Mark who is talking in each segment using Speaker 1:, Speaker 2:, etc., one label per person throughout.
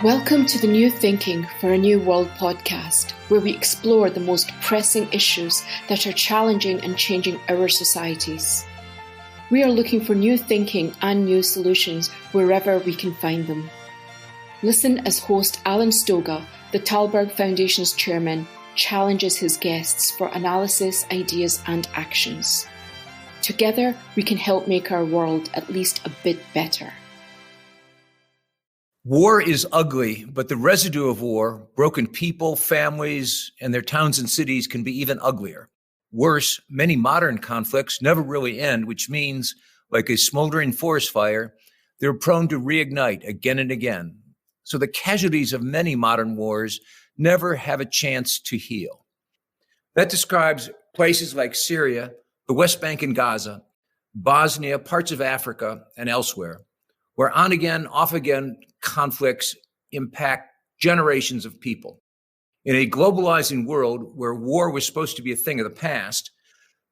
Speaker 1: Welcome to the New Thinking for a New World podcast, where we explore the most pressing issues that are challenging and changing our societies. We are looking for new thinking and new solutions wherever we can find them. Listen as host Alan Stoga, the Talberg Foundation's chairman, challenges his guests for analysis, ideas and actions. Together, we can help make our world at least a bit better.
Speaker 2: War is ugly, but the residue of war, broken people, families, and their towns and cities can be even uglier. Worse, many modern conflicts never really end, which means, like a smoldering forest fire, they're prone to reignite again and again. So the casualties of many modern wars never have a chance to heal. That describes places like Syria, the West Bank and Gaza, Bosnia, parts of Africa, and elsewhere, where on-again, off-again conflicts impact generations of people. In a globalizing world where war was supposed to be a thing of the past,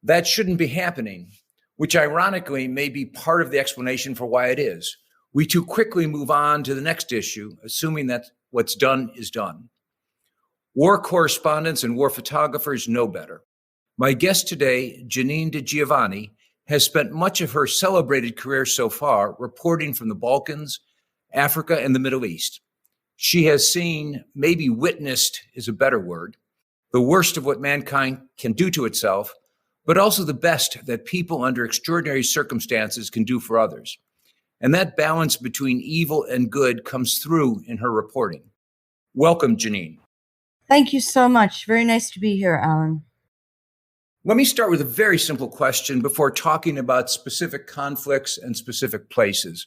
Speaker 2: that shouldn't be happening, which ironically may be part of the explanation for why it is. We too quickly move on to the next issue, assuming that what's done is done. War correspondents and war photographers know better. My guest today, Janine di Giovanni, has spent much of her celebrated career so far reporting from the Balkans, Africa, and the Middle East. She has seen, maybe witnessed is a better word, the worst of what mankind can do to itself, but also the best that people under extraordinary circumstances can do for others. And that balance between evil and good comes through in her reporting. Welcome, Janine.
Speaker 3: Thank you so much. Very nice to be here, Alan.
Speaker 2: Let me start with a very simple question before talking about specific conflicts and specific places.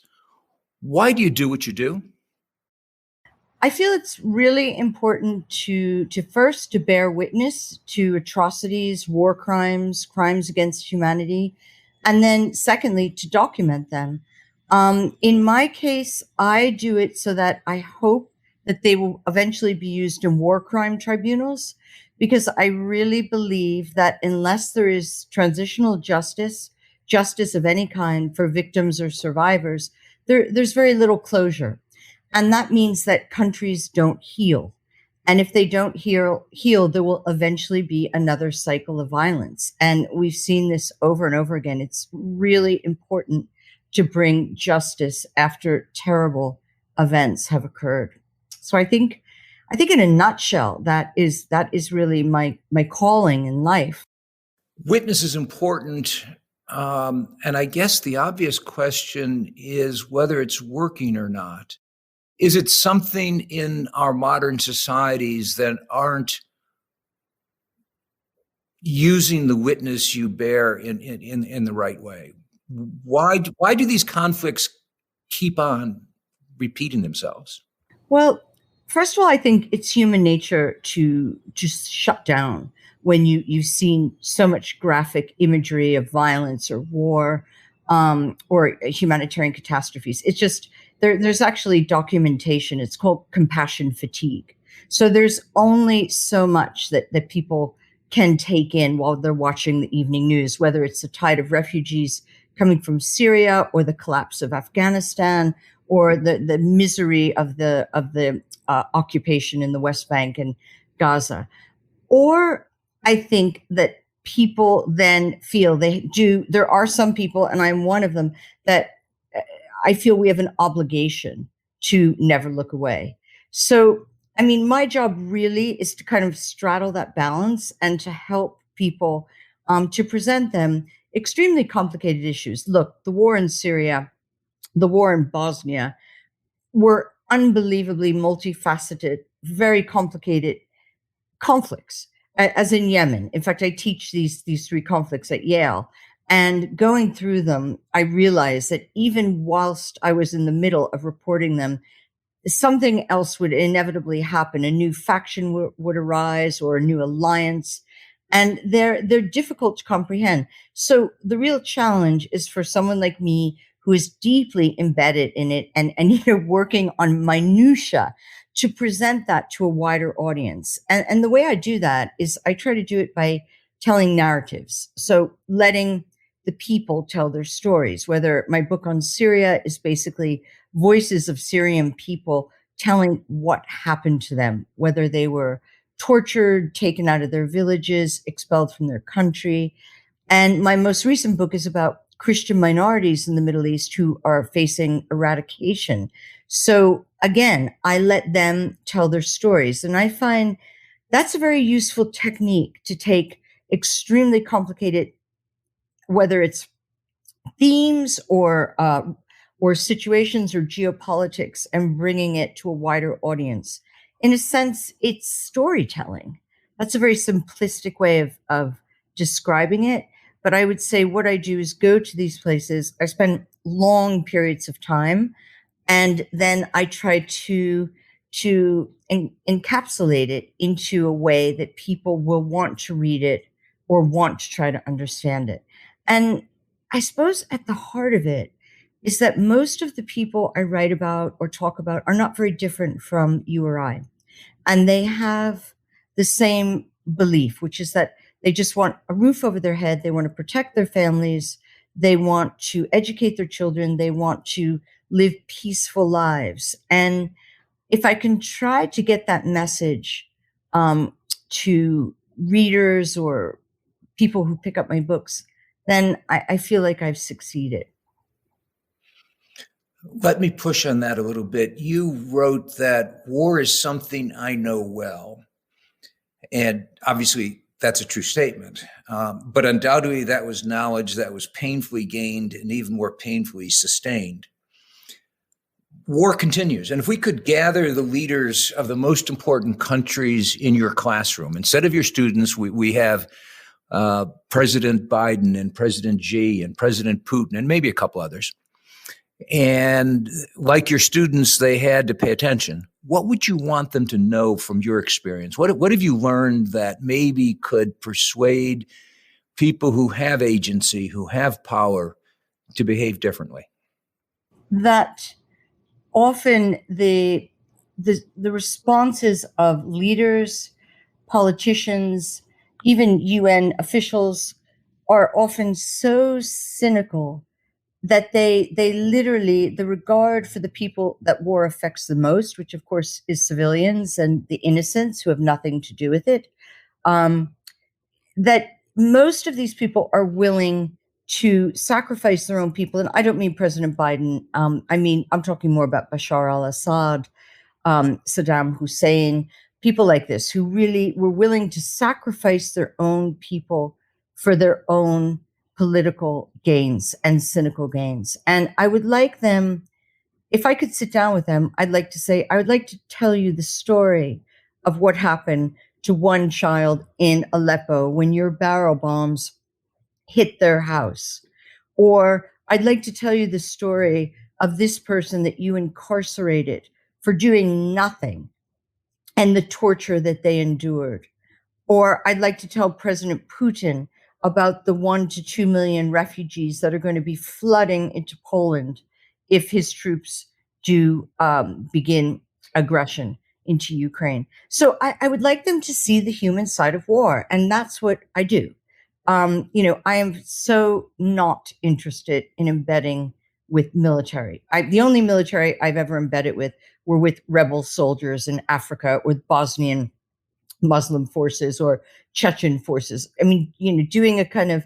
Speaker 2: Why do you do what you do?
Speaker 3: I feel it's really important to first to bear witness to atrocities, war crimes, crimes against humanity, and then secondly, to document them. In my case, I do it so that I hope that they will eventually be used in war crime tribunals, because I really believe that unless there is transitional justice of any kind for victims or survivors, there's very little closure. And that means that countries don't heal. And if they don't heal, there will eventually be another cycle of violence. And we've seen this over and over again. It's really important to bring justice after terrible events have occurred. So I think in a nutshell, that is really my calling in life.
Speaker 2: Witness is important. And I guess the obvious question is whether it's working or not. Is it something in our modern societies that aren't using the witness you bear in the right way? Why do these conflicts keep on repeating themselves?
Speaker 3: Well, first of all, I think it's human nature to just shut down when you've seen so much graphic imagery of violence or war or humanitarian catastrophes. It's just, there's actually documentation. It's called compassion fatigue. So there's only so much that people can take in while they're watching the evening news, whether it's the tide of refugees coming from Syria or the collapse of Afghanistan or the misery of the occupation in the West Bank and Gaza. Or I think that people then feel there are some people, and I'm one of them, that I feel we have an obligation to never look away. So, I mean, my job really is to kind of straddle that balance and to help people to present them extremely complicated issues. Look, the war in Syria, the war in Bosnia were unbelievably multifaceted, very complicated conflicts, as in Yemen. In fact, I teach these three conflicts at Yale. And going through them, I realized that even whilst I was in the middle of reporting them, something else would inevitably happen. A new faction would arise or a new alliance. And they're difficult to comprehend. So the real challenge is for someone like me who is deeply embedded in it and working on minutia to present that to a wider audience. And the way I do that is I try to do it by telling narratives. So letting the people tell their stories, whether my book on Syria is basically voices of Syrian people telling what happened to them, whether they were tortured, taken out of their villages, expelled from their country. And my most recent book is about Christian minorities in the Middle East who are facing eradication. So again, I let them tell their stories. And I find that's a very useful technique to take extremely complicated, whether it's themes or situations or geopolitics, and bringing it to a wider audience. In a sense, it's storytelling. That's a very simplistic way of describing it. But I would say what I do is go to these places. I spend long periods of time, and then I try to encapsulate it into a way that people will want to read it or want to try to understand it. And I suppose at the heart of it is that most of the people I write about or talk about are not very different from you or I. And they have the same belief, which is that they just want a roof over their head. They want to protect their families. They want to educate their children. They want to live peaceful lives. And if I can try to get that message to readers or people who pick up my books, then I feel like I've succeeded.
Speaker 2: Let me push on that a little bit. You wrote that war is something I know well. And obviously, that's a true statement. But undoubtedly, that was knowledge that was painfully gained and even more painfully sustained. War continues. And if we could gather the leaders of the most important countries in your classroom, instead of your students, we have President Biden and President Xi and President Putin and maybe a couple others. And like your students, they had to pay attention. What would you want them to know from your experience? What have you learned that maybe could persuade people who have agency, who have power, to behave differently?
Speaker 3: That often the responses of leaders, politicians, even UN officials are often so cynical that they literally, the regard for the people that war affects the most, which of course is civilians and the innocents who have nothing to do with it, that most of these people are willing to sacrifice their own people. And I don't mean President Biden. I'm talking more about Bashar al-Assad, Saddam Hussein, people like this who really were willing to sacrifice their own people for their own political gains and cynical gains. And I would like them, if I could sit down with them, I'd like to say, I would like to tell you the story of what happened to one child in Aleppo when your barrel bombs hit their house. Or I'd like to tell you the story of this person that you incarcerated for doing nothing and the torture that they endured. Or I'd like to tell President Putin about the 1 to 2 million refugees that are going to be flooding into Poland if his troops do begin aggression into Ukraine. So I would like them to see the human side of war, and that's what I do. I am so not interested in embedding with military. The only military I've ever embedded with were with rebel soldiers in Africa, with Bosnian Muslim forces or Chechen forces. I mean, doing a kind of,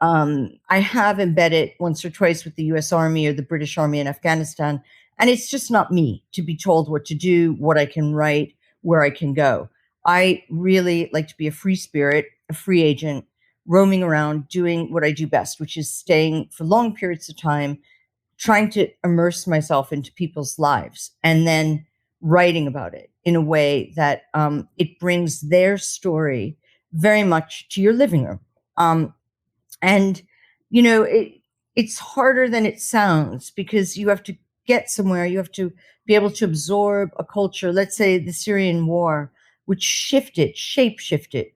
Speaker 3: I have embedded once or twice with the US Army or the British Army in Afghanistan, and it's just not me to be told what to do, what I can write, where I can go. I really like to be a free spirit, a free agent, roaming around, doing what I do best, which is staying for long periods of time, trying to immerse myself into people's lives, and then writing about it in a way that it brings their story very much to your living room. It's harder than it sounds because you have to get somewhere. You have to be able to absorb a culture. Let's say the Syrian war, which shape shifted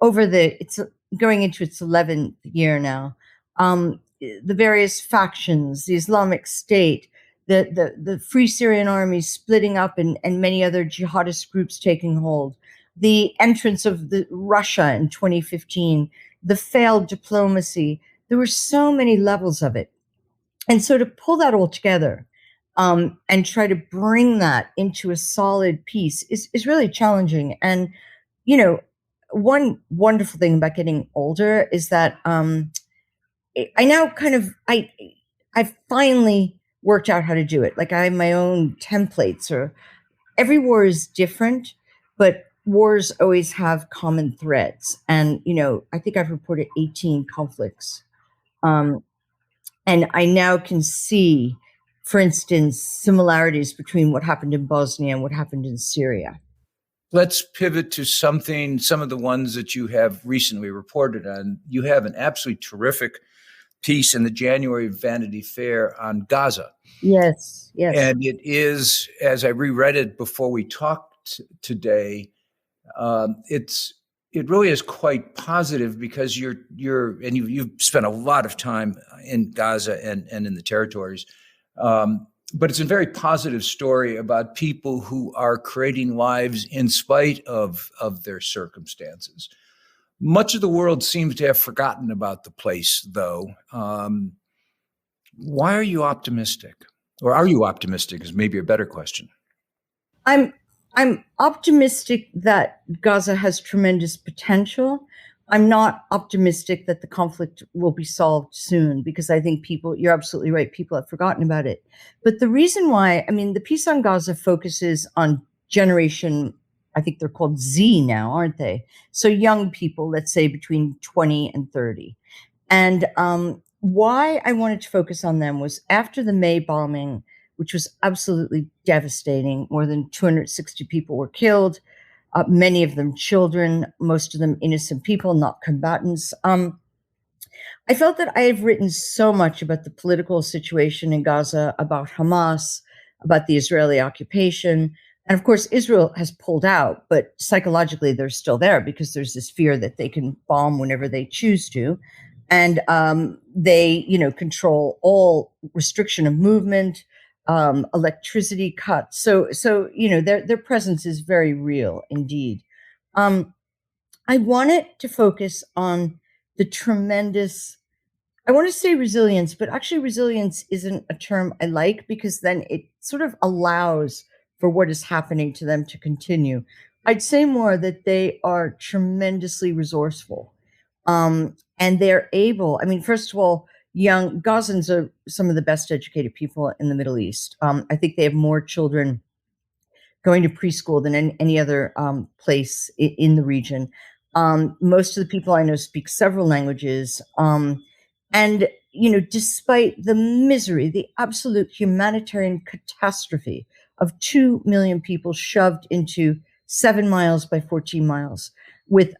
Speaker 3: it's going into its 11th year now. The various factions, the Islamic State, the Free Syrian Army splitting up and many other jihadist groups taking hold, the entrance of Russia in 2015, the failed diplomacy. There were so many levels of it. And so to pull that all together and try to bring that into a solid piece is really challenging. And, one wonderful thing about getting older is that I now I've finally worked out how to do it. Like I have my own templates, or every war is different, but wars always have common threads. And, I think I've reported 18 conflicts. And I now can see, for instance, similarities between what happened in Bosnia and what happened in Syria.
Speaker 2: Let's pivot to some of the ones that you have recently reported on. You have an absolutely terrific piece in the January Vanity Fair on Gaza.
Speaker 3: Yes.
Speaker 2: And it is, as I reread it before we talked today, it really is quite positive, because you've spent a lot of time in Gaza and in the territories. But it's a very positive story about people who are creating lives in spite of their circumstances. Much of the world seems to have forgotten about the place, though. Why are you optimistic? Or are you optimistic is maybe a better question.
Speaker 3: I'm optimistic that Gaza has tremendous potential. I'm not optimistic that the conflict will be solved soon, because I think you're absolutely right, people have forgotten about it. But the reason why, the piece on Gaza focuses on generation, I think they're called Z now, aren't they? So young people, let's say between 20 and 30. And why I wanted to focus on them was after the May bombing, which was absolutely devastating. More than 260 people were killed, many of them children, most of them innocent people, not combatants. I felt that I have written so much about the political situation in Gaza, about Hamas, about the Israeli occupation. And of course, Israel has pulled out, but psychologically they're still there, because there's this fear that they can bomb whenever they choose to. And they, control all restriction of movement, electricity cuts. So their presence is very real indeed. I wanted to focus on the tremendous, I want to say resilience, but actually resilience isn't a term I like, because then it sort of allows for what is happening to them to continue. I'd say more that they are tremendously resourceful. And they're able, first of all, young Gazans are some of the best educated people in the Middle East. I think they have more children going to preschool than any other place in the region. Most of the people I know speak several languages. And, despite the misery, the absolute humanitarian catastrophe of 2 million people shoved into 7 miles by 14 miles with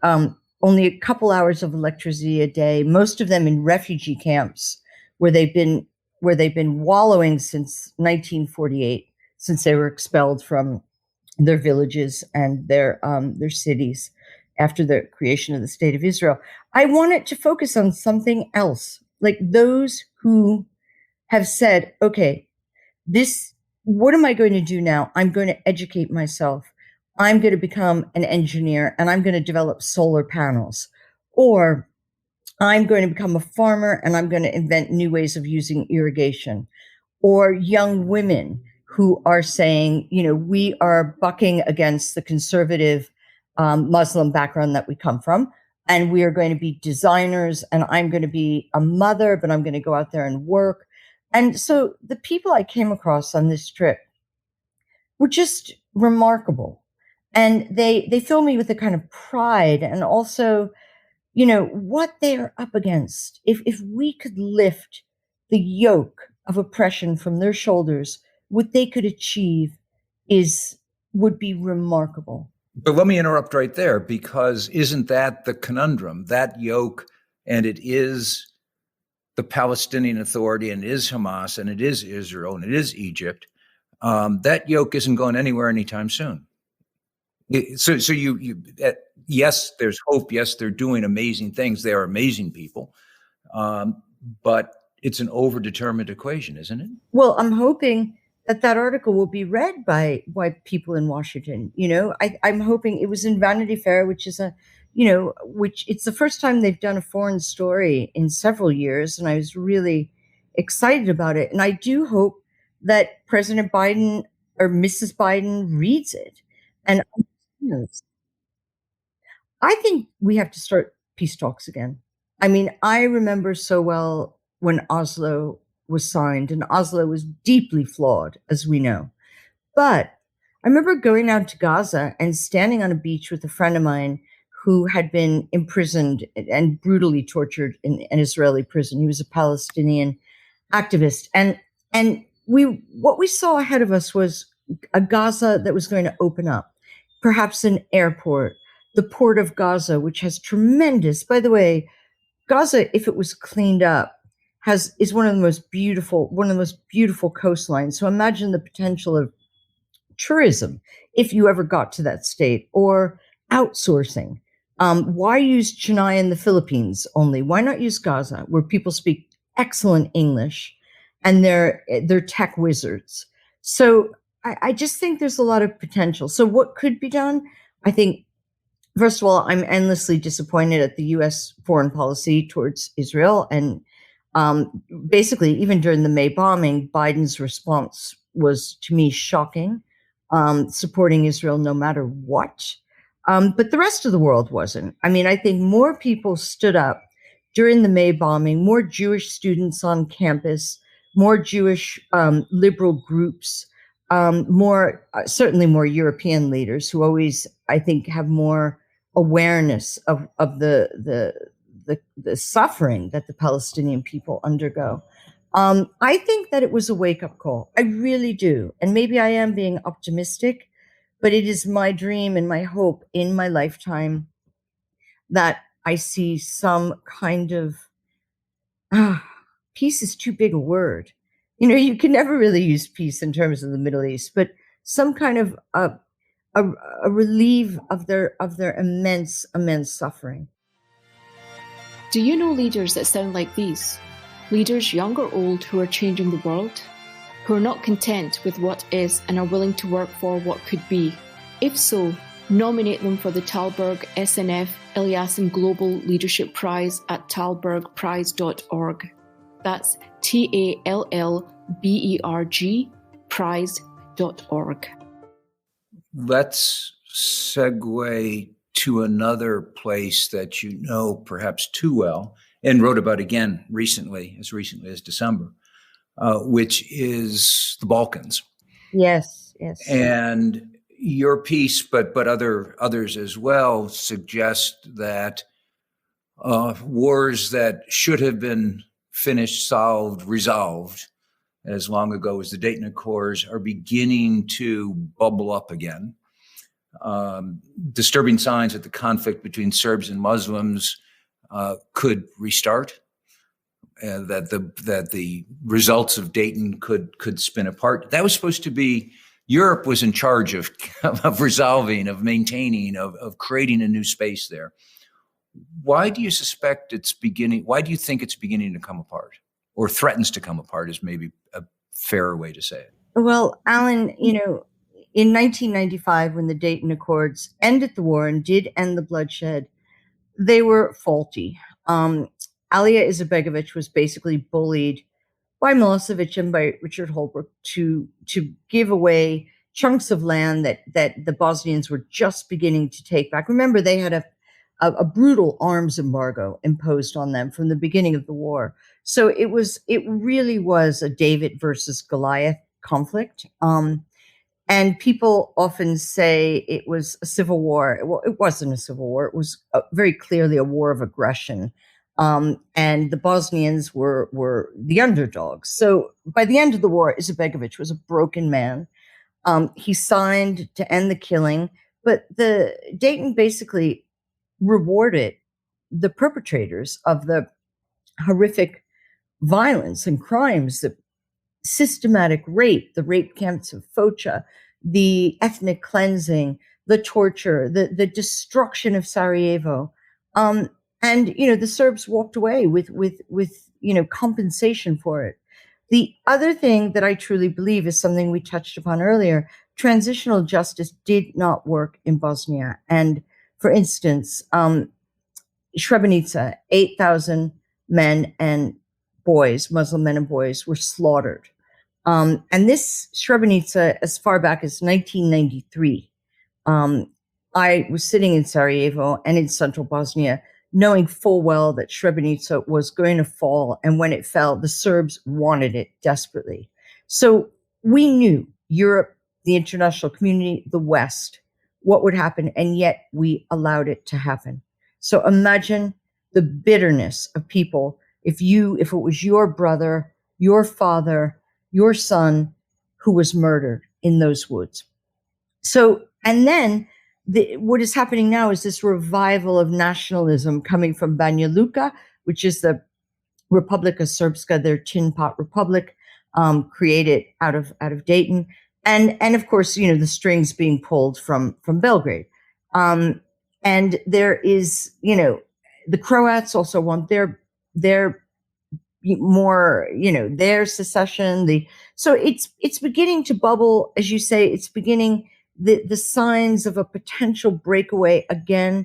Speaker 3: only a couple hours of electricity a day, most of them in refugee camps where they've been wallowing since 1948, since they were expelled from their villages and their cities after the creation of the State of Israel. I wanted to focus on something else, like those who have said, okay, what am I going to do now? I'm going to educate myself. I'm going to become an engineer and I'm going to develop solar panels. Or I'm going to become a farmer and I'm going to invent new ways of using irrigation. Or young women who are saying, we are bucking against the conservative Muslim background that we come from, and we are going to be designers, and I'm going to be a mother, but I'm going to go out there and work. And so the people I came across on this trip were just remarkable. And they fill me with a kind of pride, and also, what they are up against. If we could lift the yoke of oppression from their shoulders, what they could achieve would be remarkable.
Speaker 2: But let me interrupt right there, because isn't that the conundrum? That yoke, and it is the Palestinian Authority, and it is Hamas, and it is Israel, and it is Egypt. That yoke isn't going anywhere anytime soon. So yes, there's hope. Yes, they're doing amazing things. They are amazing people. But it's an overdetermined equation, isn't it?
Speaker 3: Well, I'm hoping that article will be read by people in Washington. I'm hoping. It was in Vanity Fair, which is it's the first time they've done a foreign story in several years. And I was really excited about it. And I do hope that President Biden or Mrs. Biden reads it and understands. I think we have to start peace talks again. I mean, I remember so well when Oslo was signed, and Oslo was deeply flawed, as we know. But I remember going out to Gaza and standing on a beach with a friend of mine who had been imprisoned and brutally tortured in an Israeli prison. He was a Palestinian activist. And what we saw ahead of us was a Gaza that was going to open up, perhaps an airport, the port of Gaza, which has tremendous, by the way, Gaza, if it was cleaned up, is one of the most beautiful coastlines. So imagine the potential of tourism if you ever got to that state, or outsourcing. Why use Chennai in the Philippines only? Why not use Gaza, where people speak excellent English and they're tech wizards? So I just think there's a lot of potential. So what could be done? I think, first of all, I'm endlessly disappointed at the U.S. foreign policy towards Israel. And basically, even during the May bombing, Biden's response was, to me, shocking, supporting Israel no matter what. But the rest of the world wasn't. I mean, I think more people stood up during the May bombing, more Jewish students on campus, more Jewish liberal groups, certainly more European leaders who always, I think, have more awareness of the suffering that the Palestinian people undergo. I think that it was a wake-up call. I really do. And maybe I am being optimistic, but it is my dream and my hope in my lifetime that I see some kind of, peace is too big a word. You know, you can never really use peace in terms of the Middle East, but some kind of a relief of their immense suffering.
Speaker 1: Do you know leaders that sound like these? Leaders, young or old, who are changing the world? Who are not content with what is and are willing to work for what could be? If so, nominate them for the Talberg SNF Eliasson Global Leadership Prize at talbergprize.org. That's TALLBERG prize.org.
Speaker 2: Let's segue to another place that you know perhaps too well and wrote about again as recently as December, which is the Balkans.
Speaker 3: Yes.
Speaker 2: And your piece, but others as well, suggest that wars that should have been finished, solved, resolved as long ago as the Dayton Accords are beginning to bubble up again. Disturbing signs that the conflict between Serbs and Muslims could restart, that the results of Dayton could spin apart. That was supposed to be, Europe was in charge of resolving, of maintaining, of creating a new space there. Why do you suspect it's beginning? Why do you think it's beginning to come apart, or threatens to come apart is maybe a fairer way to say it? Well,
Speaker 3: Alan, in 1995, when the Dayton Accords ended the war and did end the bloodshed, they were faulty. Alija Izetbegovic was basically bullied by Milosevic and by Richard Holbrooke to give away chunks of land that the Bosnians were just beginning to take back. Remember, they had a brutal arms embargo imposed on them from the beginning of the war. So it really was a David versus Goliath conflict. And people often say it was a civil war. Well, it wasn't a civil war. It was very clearly a war of aggression. And the Bosnians were the underdogs. So by the end of the war, Izetbegovic was a broken man. He signed to end the killing, but the Dayton basically rewarded the perpetrators of the horrific violence and crimes, the systematic rape, the rape camps of Foča, the ethnic cleansing, the torture, the destruction of Sarajevo. And, the Serbs walked away with compensation for it. The other thing that I truly believe is something we touched upon earlier: transitional justice did not work in Bosnia. And for instance, Srebrenica, 8,000 men and boys, Muslim men and boys, were slaughtered. And this Srebrenica, as far back as 1993, I was sitting in Sarajevo and in central Bosnia, knowing full well that Srebrenica was going to fall. And when it fell, the Serbs wanted it desperately. So we knew, Europe, the international community, the West, what would happen. And yet we allowed it to happen. So imagine the bitterness of people if it was your brother, your father, your son who was murdered in those woods. So, and then what is happening now is this revival of nationalism coming from Banja Luka, which is the Republika Srpska, their tin pot republic, created out of Dayton, and of course, the strings being pulled from Belgrade, and there is, the Croats also want their more, their secession. So it's beginning to bubble, as you say. It's beginning the signs of a potential breakaway again.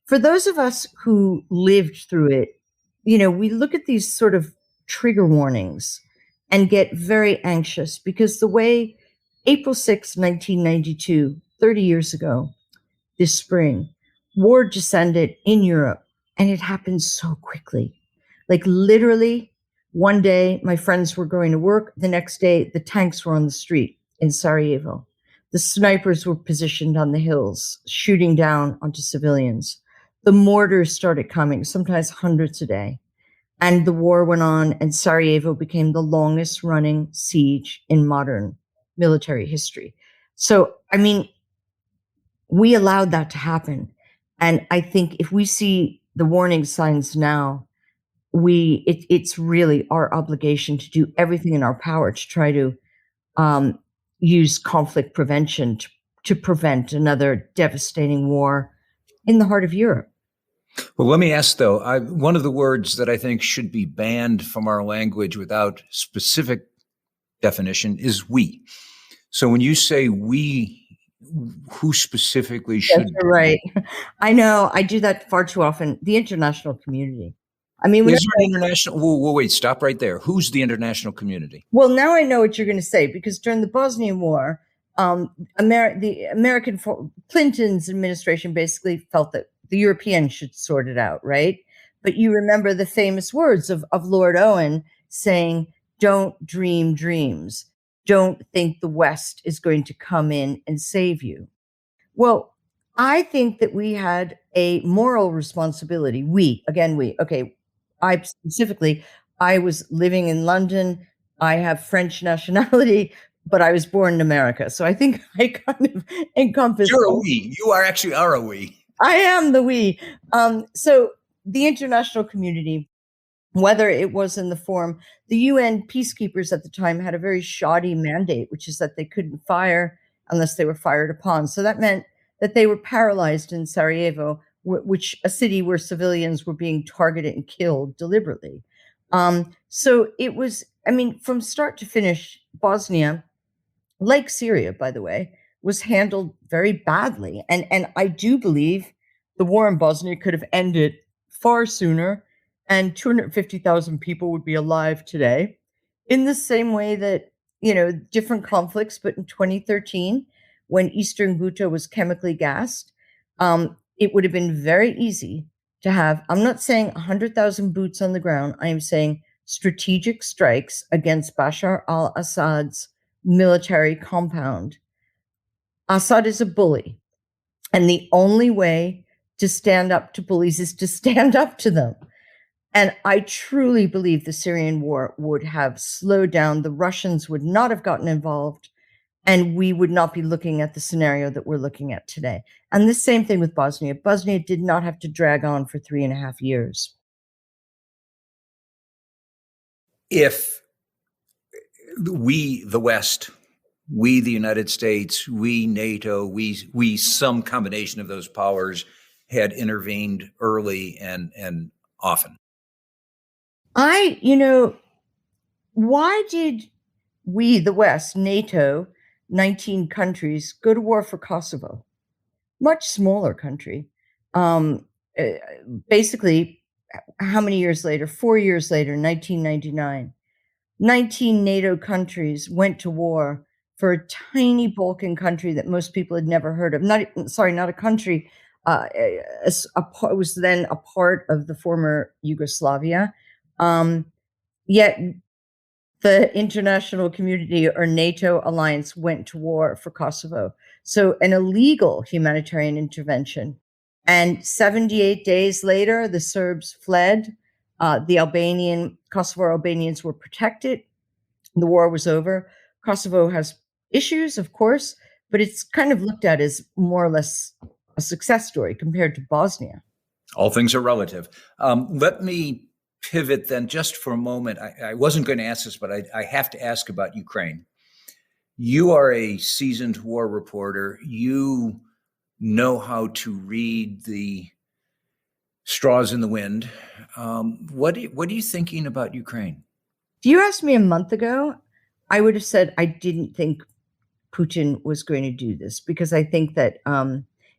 Speaker 3: For those of us who lived through it, we look at these sort of trigger warnings and get very anxious, because the way April 6, 1992, 30 years ago, this spring, war descended in Europe, and it happened so quickly. Like literally, one day my friends were going to work. The next day, the tanks were on the street in Sarajevo. The snipers were positioned on the hills, shooting down onto civilians. The mortars started coming, sometimes hundreds a day. And the war went on, and Sarajevo became the longest running siege in modern military history. So, we allowed that to happen. And I think if we see the warning signs now, it's really our obligation to do everything in our power to try to use conflict prevention to prevent another devastating war in the heart of Europe.
Speaker 2: Well, let me ask, though, one of the words that I think should be banned from our language without specific definition is we. So when you say we, who specifically should?
Speaker 3: Yes, you're right. I know. I do that far too often. The international community.
Speaker 2: Is there an international? Wait, stop right there. Who's the international community?
Speaker 3: Well, now I know what you're going to say, because during the Bosnian War, the American Clinton's administration basically felt that the Europeans should sort it out, right? But you remember the famous words of Lord Owen saying, "Don't dream dreams. Don't think the West is going to come in and save you." Well, I think that we had a moral responsibility. Okay, I was living in London. I have French nationality, but I was born in America. So I think I kind of encompass.
Speaker 2: You're a we. You are actually a we.
Speaker 3: I am the we. So the international community, whether it was in the form, the UN peacekeepers at the time had a very shoddy mandate, which is that they couldn't fire unless they were fired upon. So that meant that they were paralyzed in Sarajevo, which a city where civilians were being targeted and killed deliberately. So it was, from start to finish, Bosnia, like Syria, by the way, was handled very badly. And I do believe the war in Bosnia could have ended far sooner, and 250,000 people would be alive today, in the same way that, different conflicts. But in 2013, when Eastern Ghouta was chemically gassed, it would have been very easy to have, I'm not saying 100,000 boots on the ground, I am saying strategic strikes against Bashar al-Assad's military compound. Assad is a bully, and the only way to stand up to bullies is to stand up to them. And I truly believe the Syrian war would have slowed down. The Russians would not have gotten involved, and we would not be looking at the scenario that we're looking at today. And the same thing with Bosnia. Bosnia did not have to drag on for 3.5 years.
Speaker 2: If we, the West, we, the United States, we, NATO, we, some combination of those powers had intervened early and often.
Speaker 3: Why did we, the West, NATO, 19 countries, go to war for Kosovo? Much smaller country. Basically, how many years later? 4 years later, 1999. 19 NATO countries went to war for a tiny Balkan country that most people had never heard of. Not a country. It was then a part of the former Yugoslavia. Yet the international community or NATO alliance went to war for Kosovo. So an illegal humanitarian intervention. And 78 days later, the Serbs fled. The Kosovo Albanians were protected. The war was over. Kosovo has issues, of course, but it's kind of looked at as more or less a success story compared to Bosnia.
Speaker 2: All things are relative. Let me pivot then just for a moment. I wasn't going to ask this, but I have to ask about Ukraine. You are a seasoned war reporter. You know how to read the straws in the wind. What are you thinking about Ukraine?
Speaker 3: If you asked me a month ago, I would have said I didn't think Putin was going to do this, because I think that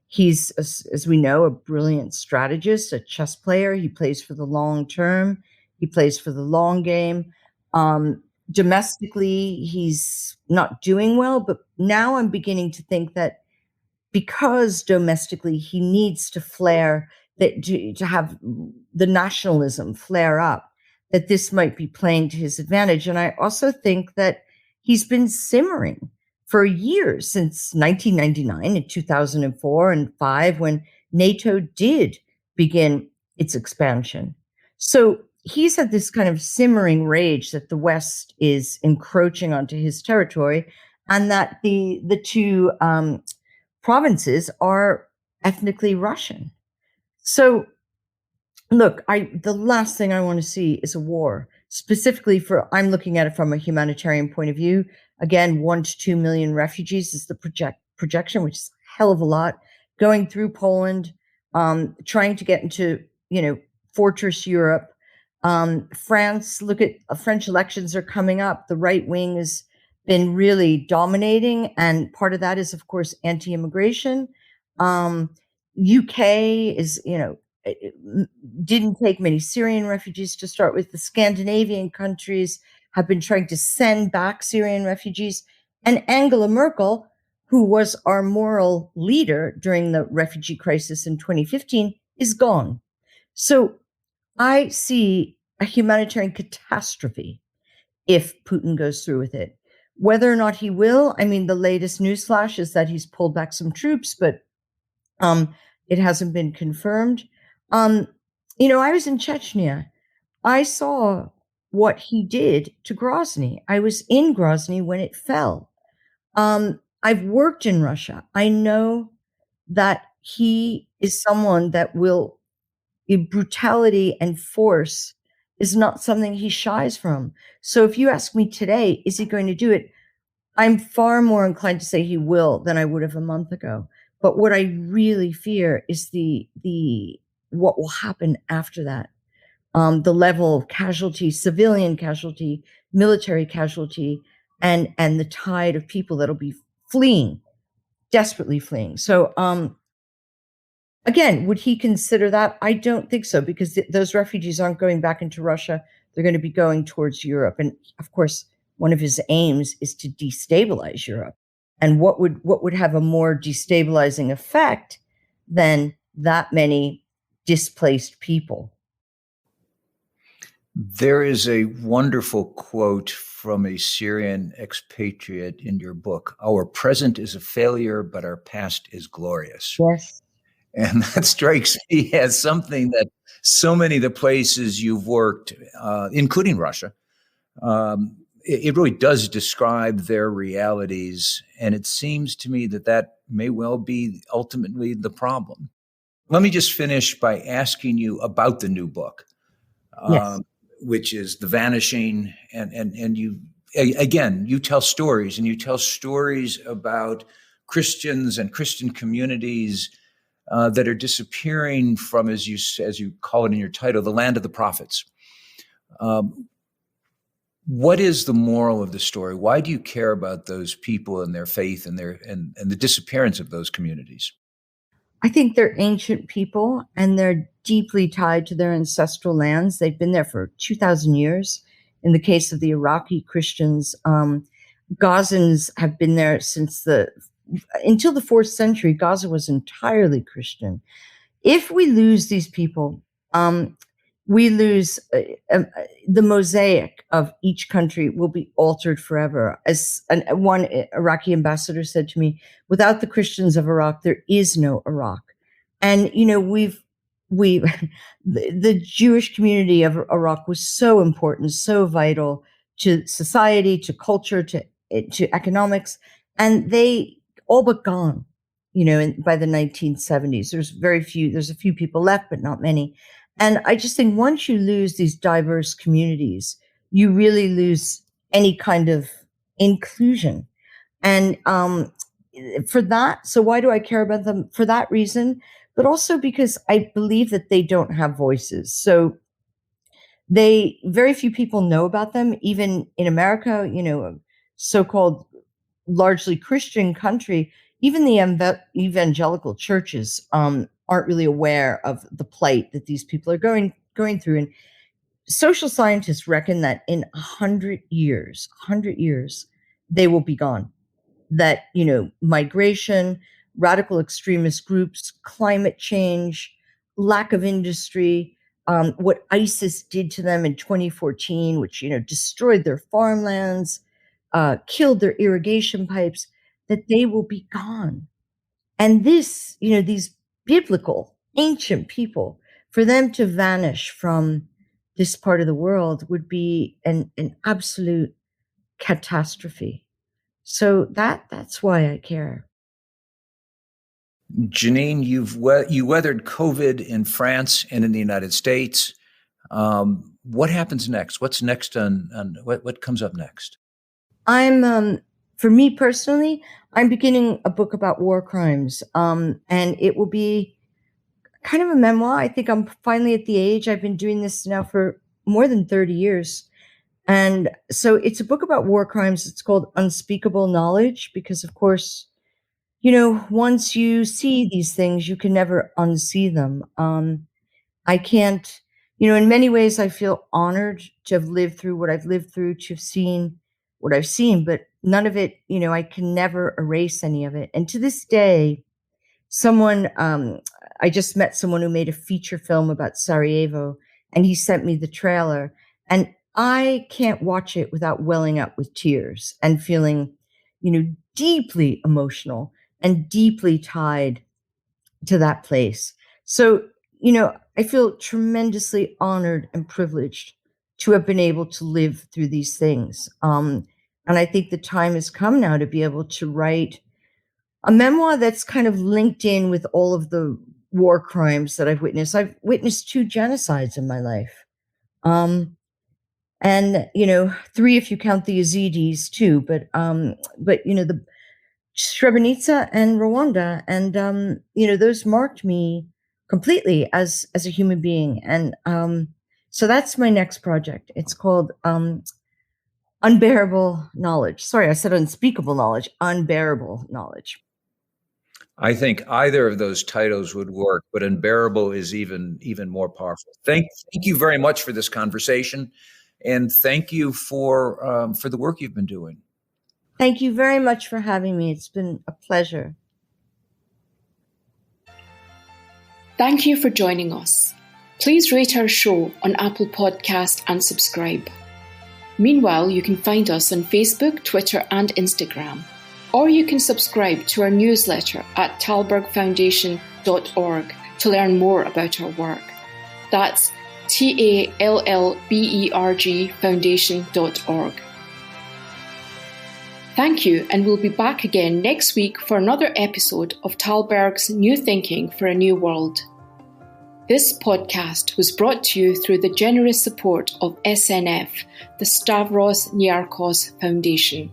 Speaker 3: he's, as we know, a brilliant strategist, a chess player. He plays for the long term. He plays for the long game. Domestically, he's not doing well, but now I'm beginning to think that because domestically he needs to flare, that to have the nationalism flare up, that this might be playing to his advantage. And I also think that he's been simmering for years, since 1999 and 2004 and 5, when NATO did begin its expansion. So he's had this kind of simmering rage that the West is encroaching onto his territory, and that the two provinces are ethnically Russian. So look, the last thing I want to see is a war. Specifically I'm looking at it from a humanitarian point of view. Again, 1 to 2 million refugees is the projection, which is a hell of a lot, going through Poland, trying to get into, fortress Europe. France, look at French elections are coming up. The right wing has been really dominating, and part of that is, of course, anti-immigration. UK is, it didn't take many Syrian refugees to start with. The Scandinavian countries have been trying to send back Syrian refugees. And Angela Merkel, who was our moral leader during the refugee crisis in 2015, is gone. So I see a humanitarian catastrophe if Putin goes through with it. Whether or not he will, I mean, the latest newsflash is that he's pulled back some troops, but it hasn't been confirmed. I was in Chechnya. I saw what he did to Grozny. I was in Grozny when it fell. I've worked in Russia. I know that he is someone that brutality and force is not something he shies from. So if you ask me today, is he going to do it? I'm far more inclined to say he will than I would have a month ago. But what I really fear is what will happen after that. The level of casualty, civilian casualty, military casualty, and the tide of people that'll be fleeing, desperately fleeing. So again, would he consider that? I don't think so, because those refugees aren't going back into Russia. They're going to be going towards Europe. And of course, one of his aims is to destabilize Europe. And what would have a more destabilizing effect than that many displaced people?
Speaker 2: There is a wonderful quote from a Syrian expatriate in your book. Our present is a failure, but our past is glorious.
Speaker 3: Yes.
Speaker 2: And that strikes me as something that so many of the places you've worked, including Russia, it really does describe their realities. And it seems to me that may well be ultimately the problem. Let me just finish by asking you about the new book,
Speaker 3: Yes.
Speaker 2: which is The Vanishing. And you, again, you tell stories, and you tell stories about Christians and Christian communities that are disappearing from, as you call it in your title, the land of the prophets. What is the moral of the story? Why do you care about those people and their faith and the disappearance of those communities?
Speaker 3: I think they're ancient people, and they're deeply tied to their ancestral lands. They've been there for 2,000 years. In the case of the Iraqi Christians, Gazans have been there until the 4th century. Gaza was entirely Christian. If we lose these people, we lose the mosaic of each country will be altered forever. As one Iraqi ambassador said to me, without the Christians of Iraq, there is no Iraq. And, the Jewish community of Iraq was so important, so vital to society, to culture, to economics, and they all but gone, by the 1970s. There's a few people left, but not many. And I just think once you lose these diverse communities, you really lose any kind of inclusion. And for that, so why do I care about them? For that reason, but also because I believe that they don't have voices. So very few people know about them, even in America, a so-called largely Christian country. Even the evangelical churches aren't really aware of the plight that these people are going through. And social scientists reckon that in 100 years, they will be gone. That, migration, radical extremist groups, climate change, lack of industry, what ISIS did to them in 2014, which, destroyed their farmlands, killed their irrigation pipes, that they will be gone. And this, these biblical, ancient people, for them to vanish from this part of the world would be an absolute catastrophe. So that's why I care.
Speaker 2: Janine, you weathered COVID in France and in the United States. What happens next? What's next on what comes up next?
Speaker 3: For me personally, I'm beginning a book about war crimes, and it will be kind of a memoir. I think I'm finally at the age. I've been doing this now for more than 30 years. And so it's a book about war crimes. It's called Unspeakable Knowledge, because, of course, once you see these things, you can never unsee them. I can't, in many ways, I feel honored to have lived through what I've lived through, to have seen what I've seen, but none of it, I can never erase any of it. And to this day, I just met someone who made a feature film about Sarajevo, and he sent me the trailer, and I can't watch it without welling up with tears and feeling, deeply emotional and deeply tied to that place. So, I feel tremendously honored and privileged to have been able to live through these things. And I think the time has come now to be able to write a memoir that's kind of linked in with all of the war crimes that I've witnessed. I've witnessed 2 genocides in my life. And, 3 if you count the Yazidis too, but the Srebrenica and Rwanda, and, those marked me completely as a human being. And so that's my next project. It's called Unbearable Knowledge. Sorry, I said unspeakable knowledge, unbearable knowledge.
Speaker 2: I think either of those titles would work, but unbearable is even more powerful. Thank you very much for this conversation, and thank you for the work you've been doing.
Speaker 3: Thank you very much for having me. It's been a pleasure.
Speaker 1: Thank you for joining us. Please rate our show on Apple Podcast and subscribe. Meanwhile, you can find us on Facebook, Twitter, and Instagram. Or you can subscribe to our newsletter at tallbergfoundation.org to learn more about our work. That's TALLBERG foundation.org. Thank you, and we'll be back again next week for another episode of Tallberg's New Thinking for a New World. This podcast was brought to you through the generous support of SNF, the Stavros Niarchos Foundation.